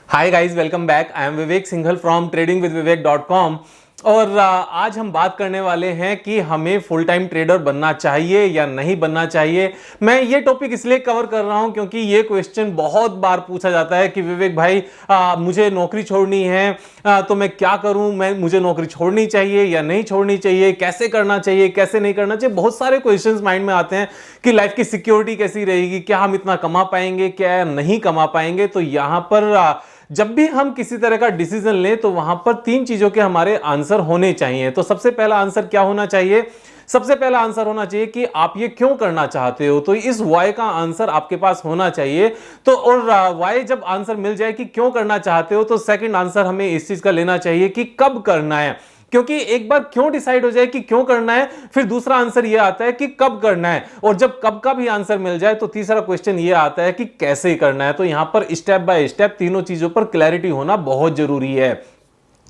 Hi guys, welcome back. I am Vivek Singhal from tradingwithvivek.com। और आज हम बात करने वाले हैं कि हमें फुल टाइम ट्रेडर बनना चाहिए या नहीं बनना चाहिए। मैं ये टॉपिक इसलिए कवर कर रहा हूं क्योंकि ये क्वेश्चन बहुत बार पूछा जाता है कि विवेक भाई मुझे नौकरी छोड़नी है, तो मैं क्या करूं, मुझे नौकरी छोड़नी चाहिए या नहीं छोड़नी चाहिए, कैसे करना चाहिए, कैसे नहीं करना चाहिए। बहुत सारे क्वेश्चंस माइंड में आते हैं कि लाइफ की सिक्योरिटी कैसी रहेगी, क्या हम इतना कमा पाएंगे, क्या नहीं कमा पाएंगे। तो यहां पर जब भी हम किसी तरह का डिसीजन लें तो वहां पर तीन चीजों के हमारे आंसर होने चाहिए। तो सबसे पहला आंसर क्या होना चाहिए? सबसे पहला आंसर होना चाहिए कि आप ये क्यों करना चाहते हो। तो इस वाई का आंसर आपके पास होना चाहिए। तो और वाई जब आंसर मिल जाए कि क्यों करना चाहते हो, तो सेकंड आंसर हमें इस चीज का लेना चाहिए कि कब करना है। क्योंकि एक बार क्यों डिसाइड हो जाए कि क्यों करना है, फिर दूसरा आंसर यह आता है कि कब करना है। और जब कब का भी आंसर मिल जाए तो तीसरा क्वेश्चन यह आता है कि कैसे करना है। तो यहां पर स्टेप बाय स्टेप तीनों चीजों पर क्लैरिटी होना बहुत जरूरी है।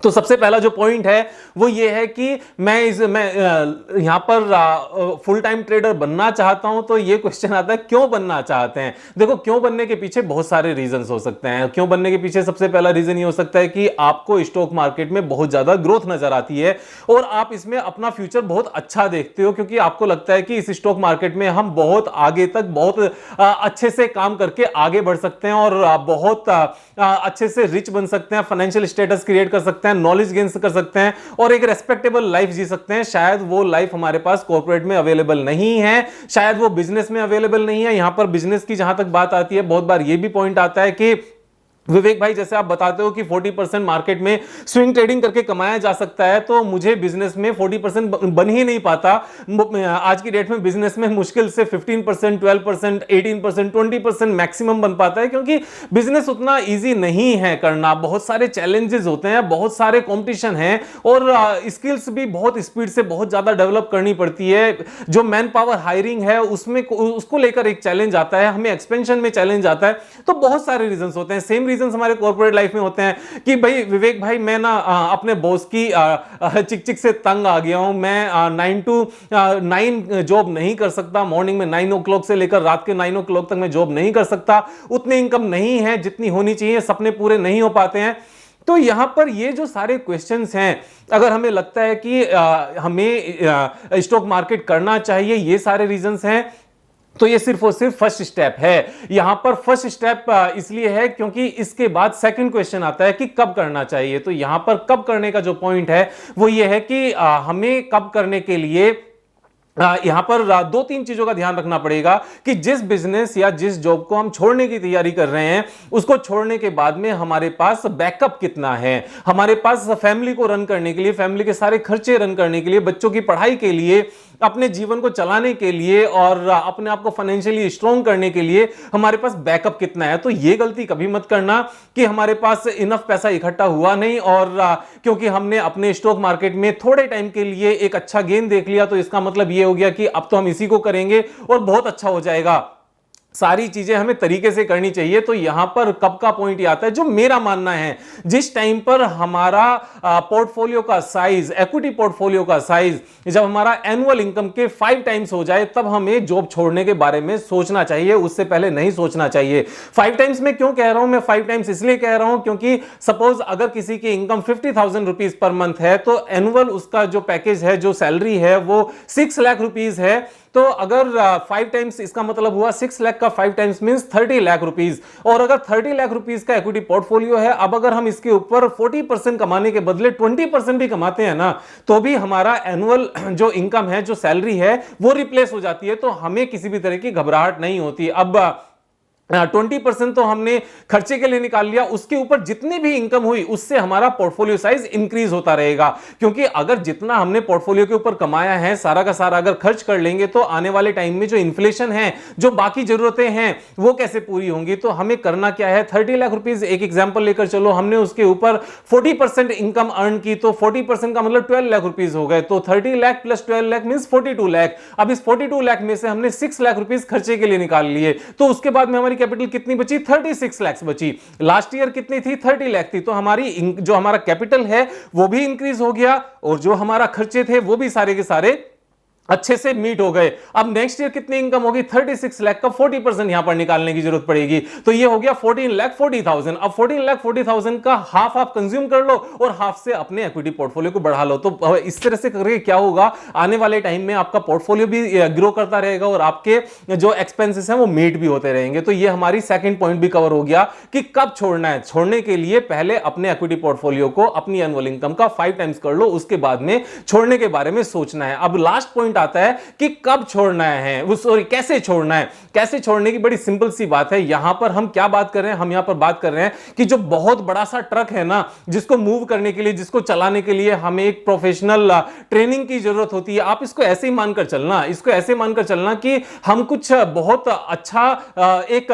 तो सबसे पहला जो पॉइंट है वो ये है कि मैं यहां पर फुल टाइम ट्रेडर बनना चाहता हूं। तो ये क्वेश्चन आता है क्यों बनना चाहते हैं। देखो, क्यों बनने के पीछे बहुत सारे रीजंस हो सकते हैं। क्यों बनने के पीछे सबसे पहला रीजन ये हो सकता है कि आपको स्टॉक मार्केट में बहुत ज्यादा ग्रोथ नजर आती है और आप इसमें अपना फ्यूचर बहुत अच्छा देखते हो, क्योंकि आपको लगता है कि इस स्टॉक मार्केट में हम बहुत आगे तक बहुत अच्छे से काम करके आगे बढ़ सकते हैं और बहुत अच्छे से रिच बन सकते हैं, फाइनेंशियल स्टेटस क्रिएट कर सकते हैं, नॉलेज गेन कर सकते हैं और एक रेस्पेक्टेबल लाइफ जी सकते हैं। शायद वो लाइफ हमारे पास कॉर्पोरेट में अवेलेबल नहीं है, शायद वो बिजनेस में अवेलेबल नहीं है। यहां पर बिजनेस की जहां तक बात आती है, बहुत बार ये भी पॉइंट आता है कि विवेक भाई, जैसे आप बताते हो कि 40% मार्केट में स्विंग ट्रेडिंग करके कमाया जा सकता है, तो मुझे बिजनेस में 40% बन ही नहीं पाता। आज की डेट में बिजनेस में मुश्किल से 15%, 12%, 18%, 20% मैक्सिमम बन पाता है, क्योंकि बिजनेस उतना इजी नहीं है करना। बहुत सारे चैलेंजेस होते हैं, बहुत सारे कंपटीशन है और स्किल्स भी बहुत स्पीड से बहुत ज्यादा डेवलप करनी पड़ती है। जो मैन पावर हायरिंग है उसमें उसको लेकर एक चैलेंज आता है, हमें एक्सपेंशन में चैलेंज आता है। तो बहुत सारे रीजन होते हैं। सेम हमारे कॉर्पोरेट लाइफ में होते हैं कि भाई विवेक भाई, मैं ना अपने बॉस की चिक चिक से तंग आ गया हूं। मैं 9 to 9 जॉब नहीं कर सकता। मॉर्निंग में 9 o'clock से लेकर रात के 9 o'clock तक मैं जॉब नहीं कर सकता। उतनी इनकम नहीं है जितनी होनी चाहिए, सपने पूरे नहीं हो पाते हैं। तो यहां पर ये जो सारे क्वेश्चंस हैं, अगर हमें लगता है कि हमें स्टॉक मार्केट करना चाहिए, ये सारे रीजंस हैं, तो ये सिर्फ और सिर्फ फर्स्ट स्टेप है। यहां पर फर्स्ट स्टेप इसलिए है क्योंकि इसके बाद सेकंड क्वेश्चन आता है कि कब करना चाहिए। तो यहां पर कब करने का जो पॉइंट है वो ये है कि हमें कब करने के लिए यहां पर दो तीन चीजों का ध्यान रखना पड़ेगा कि जिस बिजनेस या जिस जॉब को हम छोड़ने की तैयारी कर रहे हैं, उसको छोड़ने के बाद में हमारे पास बैकअप कितना है। हमारे पास फैमिली को रन करने के लिए, फैमिली के सारे खर्चे रन करने के लिए, बच्चों की पढ़ाई के लिए, अपने जीवन को चलाने के लिए और अपने आप को फाइनेंशियली स्ट्रॉन्ग करने के लिए हमारे पास बैकअप कितना है। तो यह गलती कभी मत करना कि हमारे पास इनफ पैसा इकट्ठा हुआ नहीं और क्योंकि हमने अपने स्टॉक मार्केट में थोड़े टाइम के लिए एक अच्छा गेन देख लिया, तो इसका मतलब यह हो गया कि अब तो हम इसी को करेंगे और बहुत अच्छा हो जाएगा। सारी चीजें हमें तरीके से करनी चाहिए। तो यहां पर कब का पॉइंट आता है, जो मेरा मानना है, जिस टाइम पर हमारा पोर्टफोलियो का साइज, इक्विटी पोर्टफोलियो का साइज जब हमारा एनुअल इनकम के 5 टाइम्स हो जाए, तब हमें जॉब छोड़ने के बारे में सोचना चाहिए। उससे पहले नहीं सोचना चाहिए। 5 टाइम्स में क्यों कह रहा हूं मैं? 5 टाइम्स इसलिए कह रहा हूं क्योंकि सपोज अगर किसी की इनकम 50,000 रुपीज पर मंथ है, तो एनुअल उसका जो पैकेज है, जो सैलरी है, वो 6 लाख रुपीज है। तो अगर 5 टाइम्स, इसका मतलब हुआ 6 लाख का 5 टाइम्स मींस 30 लाख रुपीस। और अगर 30 लाख रुपीस का इक्विटी पोर्टफोलियो है, अब अगर हम इसके ऊपर 40% कमाने के बदले 20% भी कमाते हैं ना, तो भी हमारा एनुअल जो इनकम है, जो सैलरी है, वो रिप्लेस हो जाती है। तो हमें किसी भी तरह की घबराहट नहीं होती। अब 20% तो हमने खर्चे के लिए निकाल लिया, उसके ऊपर जितनी भी इनकम हुई उससे हमारा पोर्टफोलियो साइज इंक्रीज होता रहेगा। क्योंकि अगर जितना हमने पोर्टफोलियो के ऊपर कमाया है, सारा का सारा अगर खर्च कर लेंगे, तो आने वाले टाइम में जो इन्फ्लेशन है, जो बाकी जरूरतें हैं, वो कैसे पूरी होंगी। तो हमें करना क्या है, 30 लाख रुपीज एक एग्जांपल लेकर चलो, हमने उसके ऊपर 40% इनकम अर्न की, तो 40% का मतलब 12 लाख रुपीज हो गए। तो 30 लाख प्लस 12 लाख मींस 42 लाख। अब इस 42 लाख में से हमने 6 लाख रुपीज खर्चे के लिए निकाल लिए, तो उसके बाद में हमारी कैपिटल कितनी बची? 36 लाख बची। लास्ट ईयर कितनी थी? 30 लाख थी। तो हमारी जो हमारा कैपिटल है वो भी इंक्रीज हो गया और जो हमारा खर्चे थे वो भी सारे के सारे अच्छे से मीट हो गए। अब नेक्स्ट ईयर कितनी इनकम होगी? 36 लाख का 40% यहां पर निकालने की जरूरत पड़ेगी। तो ये हो गया 14,40,000। अब 14,40,000 का हाफ आप कंज्यूम कर लो और हाफ से अपने इक्विटी पोर्टफोलियो को बढ़ा लो। तो इस तरह से करके क्या होगा, आने वाले टाइम में आपका पोर्टफोलियो भी ग्रो करता रहेगा और आपके जो एक्सपेंसेस हैं वो मीट भी होते रहेंगे। तो ये हमारी सेकंड पॉइंट भी कवर हो गया कि कब छोड़ना है। छोड़ने के लिए पहले अपने इक्विटी पोर्टफोलियो को अपनी एनुअल इनकम का 5 टाइम्स कर लो, उसके बाद में छोड़ने के बारे में सोचना है। अब लास्ट पॉइंट आता है कि कब छोड़ना है, वो सॉरी कैसे छोड़ना है। कैसे छोड़ने की बड़ी सिंपल सी बात है। यहां पर हम क्या बात कर रहे हैं, हम यहां पर बात कर रहे हैं कि जो बहुत बड़ा सा ट्रक है ना, जिसको मूव करने के लिए, जिसको चलाने के लिए हमें एक प्रोफेशनल ट्रेनिंग की जरूरत होती है। आप इसको ऐसे ही मानकर चलना, इसको ऐसे मानकर चलना कि हम कुछ बहुत अच्छा एक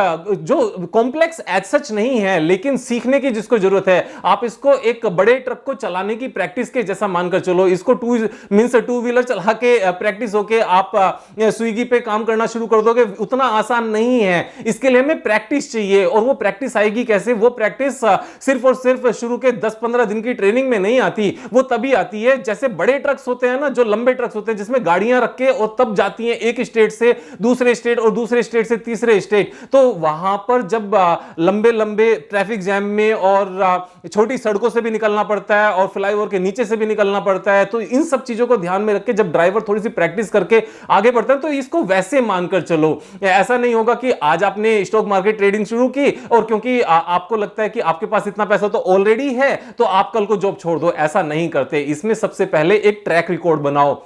जो कॉम्प्लेक्स एज सच नहीं है, लेकिन सीखने की जिसको जरूरत है, आप इसको एक बड़े ट्रक को चलाने की प्रैक्टिस के जैसा मानकर चलो। इसको टू व्हीलर चला के प्रैक्टिस होके आप स्विगी पे काम करना शुरू कर दोगे, उतना आसान नहीं है। इसके लिए हमें प्रैक्टिस चाहिए, और वो प्रैक्टिस आएगी कैसे? वो प्रैक्टिस सिर्फ और सिर्फ शुरू के 10-15 दिन की ट्रेनिंग में नहीं आती। वो तभी आती है जैसे बड़े ट्रक्स होते हैं ना, जो लंबे ट्रक्स होते हैं जिसमें गाड़ियां रख के और तब जाती हैं एक स्टेट से दूसरे स्टेट और दूसरे स्टेट से तीसरे स्टेट। तो वहां पर जब लंबे लंबे ट्रैफिक जैम में और छोटी सड़कों से भी निकलना पड़ता है और फ्लाईओवर के नीचे से भी निकलना पड़ता है, तो इन सब चीजों को ध्यान में रख के जब ड्राइवर थोड़ी सी प्रैक्टिस करके आगे बढ़ता है, तो इसको वैसे मानकर चलो। ऐसा नहीं होगा कि आज आपने स्टॉक मार्केट ट्रेडिंग शुरू की और क्योंकि आपको लगता है कि आपके पास इतना पैसा तो ऑलरेडी है, तो आप कल को जॉब छोड़ दो। ऐसा नहीं करते। इसमें सबसे पहले एक ट्रैक रिकॉर्ड बनाओ।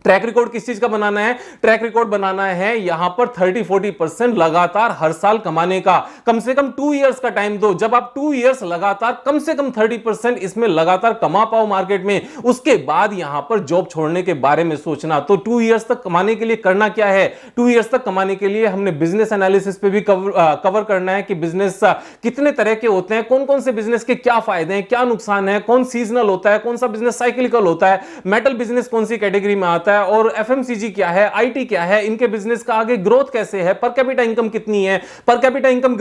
ट्रैक रिकॉर्ड किस चीज का बनाना है? ट्रैक रिकॉर्ड बनाना है यहां पर 30-40% लगातार हर साल कमाने का। कम से कम 2 इयर्स का टाइम दो। जब आप 2 इयर्स लगातार कम से कम 30% इसमें लगातार कमा पाओ मार्केट में, उसके बाद यहां पर जॉब छोड़ने के बारे में सोचना। तो 2 इयर्स तक कमाने के लिए करना क्या है? 2 इयर्स तक कमाने के लिए हमने बिजनेस एनालिसिस पे भी कवर करना है कि बिजनेस कितने तरह के होते हैं, कौन कौन से बिजनेस के क्या फायदे हैं, क्या नुकसान है, कौन सीजनल होता है, कौन सा बिजनेस साइक्लिकल होता है, मेटल बिजनेस कौन सी कैटेगरी में आता है, और एफएमसीजी क्या है, आईटी क्या है, इनके बिजनेस का आगे ग्रोथ कैसे है, पर कैपिटा इनकम कितनी है, पर कैपिटा इनकम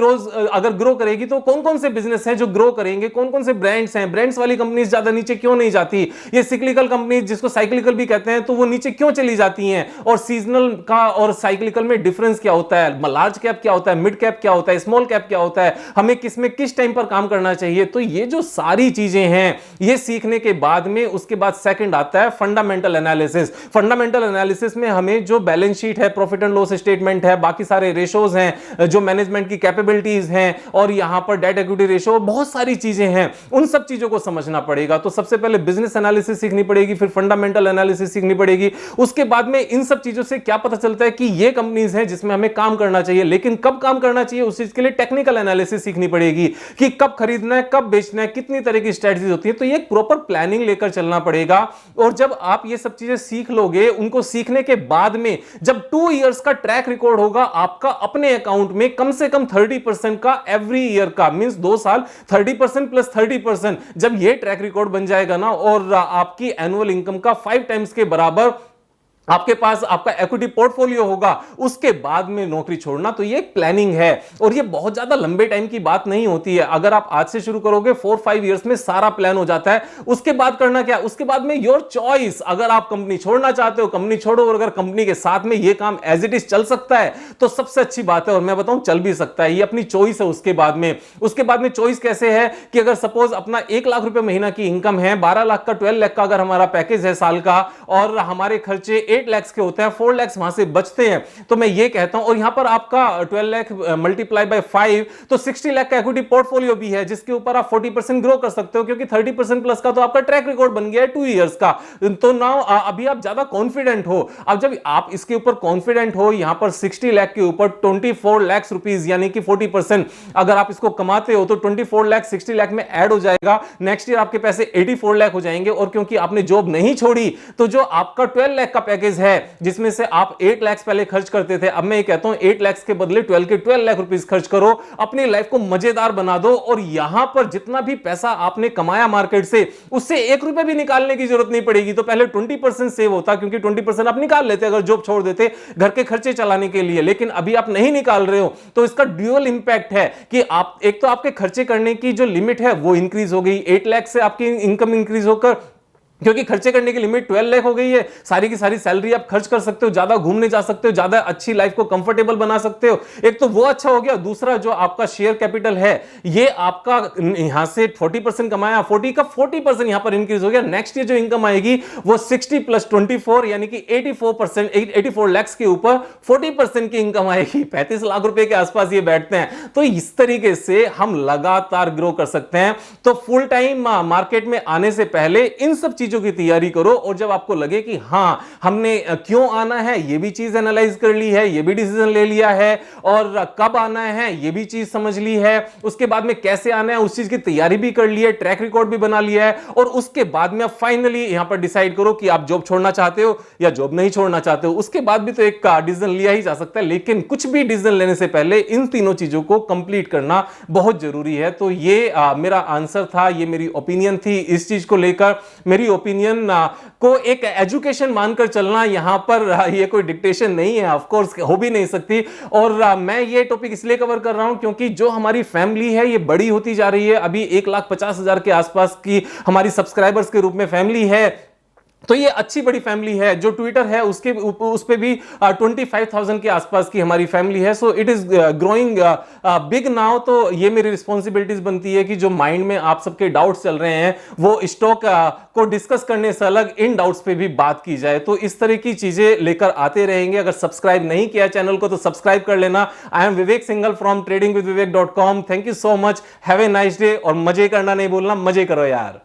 अगर ग्रो करेगी तो कौन कौन से बिजनेस हैं जो ग्रो करेंगे, कौन कौन से ब्रांड्स हैं, ब्रांड्स वाली कंपनीज ज्यादा नीचे क्यों नहीं जाती, ये सिक्लिकल कंपनीज जिसको साइक्लिकल भी कहते हैं तो वो नीचे क्यों चली जाती हैं, और सीजनल का और साइक्लिकल में डिफरेंस क्या होता है, लार्ज कैप क्या होता है, मिड कैप क्या होता है, स्मॉल कैप क्या होता है, हमें किसमें किस टाइम पर काम करना चाहिए। तो ये जो सारी चीजें हैं ये सीखने के बाद में उसके बाद सेकंड आता है फंडामेंटल एनालिसिस। फंडामेंटल एनालिसिस में हमें जो बैलेंस शीट है, प्रॉफिट एंड लॉस स्टेटमेंट है, बाकी सारे रेशोज हैं, जो मैनेजमेंट की कैपेबिलिटीज हैं, और यहां पर डेट इक्विटी रेशो, बहुत सारी चीजें हैं, उन सब चीजों को समझना पड़ेगा। तो सबसे पहले बिजनेस एनालिसिस सीखनी पड़ेगी, फिर फंडामेंटल एनालिसिस सीखनी पड़ेगी। उसके बाद में इन सब चीजों से क्या पता चलता है कि ये कंपनीज हैं जिसमें हमें काम करना चाहिए, लेकिन कब काम करना चाहिए उस चीज के लिए टेक्निकल एनालिसिस सीखनी पड़ेगी कि कब खरीदना है, कब बेचना है, कितनी तरह की स्ट्रेटजीज होती है। तो ये प्रॉपर प्लानिंग लेकर चलना पड़ेगा। और जब आप ये सब चीजें सीख लोगे, उनको सीखने के बाद में जब 2 इयर्स का ट्रैक रिकॉर्ड होगा आपका अपने अकाउंट में, कम से कम 30% का एवरी ईयर का, मींस 2 साल 30% प्लस 30%, जब ये ट्रैक रिकॉर्ड बन जाएगा ना और आपकी एनुअल इनकम का 5 टाइम्स के बराबर आपके पास आपका इक्विटी पोर्टफोलियो होगा, उसके बाद में नौकरी छोड़ना। तो ये एक प्लानिंग है और ये बहुत ज्यादा लंबे टाइम की बात नहीं होती है। अगर आप आज से शुरू करोगे 4-5 इयर्स में सारा प्लान हो जाता है। उसके बाद करना क्या? उसके बाद में योर चॉइस। अगर आप कंपनी छोड़ना चाहते हो कंपनी छोड़ो, और अगर कंपनी के साथ में ये काम एज इट इज चल सकता है तो सबसे अच्छी बात है, और मैं बताऊं चल भी सकता है, ये अपनी चॉइस है। उसके बाद में चॉइस कैसे है कि अगर सपोज अपना 1 लाख रुपए महीना की इनकम है, 12 लाख का 12 लाख का अगर हमारा पैकेज है साल का, और हमारे खर्चे 8 लाख के होते हैं, 4 लाख वहां से बचते हैं, तो मैं ये कहता हूं, और यहां पर आपका 12 लाख मल्टीप्लाई बाय 5 तो 60 लाख का इक्विटी पोर्टफोलियो भी है, जिसके ऊपर आप 40% ग्रो कर सकते हो, क्योंकि 30% प्लस का तो आपका ट्रैक रिकॉर्ड बन गया है 2 इयर्स का। तो नाउ अभी आप ज्यादा कॉन्फिडेंट हो। अब जब आप इसके ऊपर कॉन्फिडेंट हो, यहां पर 60 लाख के ऊपर 24 लाख रुपीस यानी कि 40% अगर आप इसको कमाते हो तो 24 लाख 60 लाख में ऐड हो जाएगा। नेक्स्ट ईयर आपके पैसे 84 लाख हो जाएंगे, और क्योंकि आपने जॉब नहीं छोड़ी तो जो आपका 12 लाख का पैकेज है, जिसमें से आप 8 लाख पहले खर्च करते थे, अब मैं ये कहता हूं 8 लाख के बदले 12 लाख रुपीस खर्च करो, अपनी लाइफ को मजेदार बना दो। और यहां पर जितना भी पैसा आपने कमाया मार्केट से, उससे 1 रुपए भी निकालने की जरूरत नहीं पड़ेगी। तो पहले 20% सेव होता, क्योंकि 20% आप निकाल लेते अगर जॉब छोड़ देते घर के खर्चे चलाने के लिए, लेकिन अभी आप नहीं निकाल रहे हो, तो इसका ड्यूअल इंपैक्ट है कि आप एक तो आपके खर्चे करने की जो लिमिट है वो इंक्रीज हो गई, 8 लाख से आपकी इनकम इंक्रीज होकर क्योंकि खर्चे करने की लिमिट 12 लाख हो गई है, सारी की सारी सैलरी आप खर्च कर सकते हो, ज्यादा घूमने जा सकते हो, ज्यादा अच्छी लाइफ को कंफर्टेबल बना सकते हो। एक तो वो अच्छा हो गया। दूसरा, जो आपका शेयर कैपिटल है, ये आपका यहां से 40% कमाया, 40 का 40% यहां पर इंक्रीज हो गया। नेक्स्ट ईयर जो इनकम आएगी वो 60 + 24 यानी कि 84%, 84 लाख के ऊपर 40% की इनकम आएगी। 35 लाख रुपए के आसपास ये बैठते हैं। तो इस तरीके से हम लगातार ग्रो कर सकते हैं। तो फुल टाइम मार्केट में आने से पहले इन सब चीजों की तैयारी करो, और जब आपको लगे कि हां हमने क्यों आना है, ये भी चीज एनालाइज कर ली है, ये भी डिसीजन ले लिया है, और कब आना है ये भी चीज समझ ली है, उसके बाद में कैसे आना है उस चीज की तैयारी भी कर ली है, ट्रैक रिकॉर्ड भी बना लिया है, और उसके बाद में आप फाइनली यहां पर डिसाइड करो कि आप जॉब छोड़ना चाहते हो या जॉब नहीं छोड़ना चाहते हो। उसके बाद भी तो एक डिसीजन लिया ही जा सकता है, लेकिन कुछ भी डिसीजन लेने से पहले इन तीनों चीजों को कंप्लीट करना बहुत जरूरी है। तो ये मेरा आंसर था, ये मेरी ओपिनियन थी इस चीज को लेकर। मेरी ओपिनियन को एक एजुकेशन मानकर चलना, यहां पर ये कोई डिक्टेशन नहीं है, ऑफ कोर्स हो भी नहीं सकती। और मैं ये टॉपिक इसलिए कवर कर रहा हूं क्योंकि जो हमारी फैमिली है ये बड़ी होती जा रही है। अभी 1,50,000 के आसपास की हमारी सब्सक्राइबर्स के रूप में फैमिली है, तो ये अच्छी बड़ी फैमिली है। जो ट्विटर है उसके उस पे भी 25,000 के आसपास की हमारी फैमिली है। So it is growing big now. तो ये मेरी रिस्पॉन्सिबिलिटीज बनती है कि जो माइंड में आप सबके डाउट्स चल रहे हैं वो स्टॉक को डिस्कस करने से अलग इन डाउट्स पे भी बात की जाए। तो इस तरह की चीजें लेकर आते रहेंगे। अगर सब्सक्राइब नहीं किया चैनल को तो सब्सक्राइब कर लेना। I am Vivek Singhal from tradingwithvivek.com। Thank you so much, have a nice day. और मजे करना नहीं भूलना, मजे करो यार।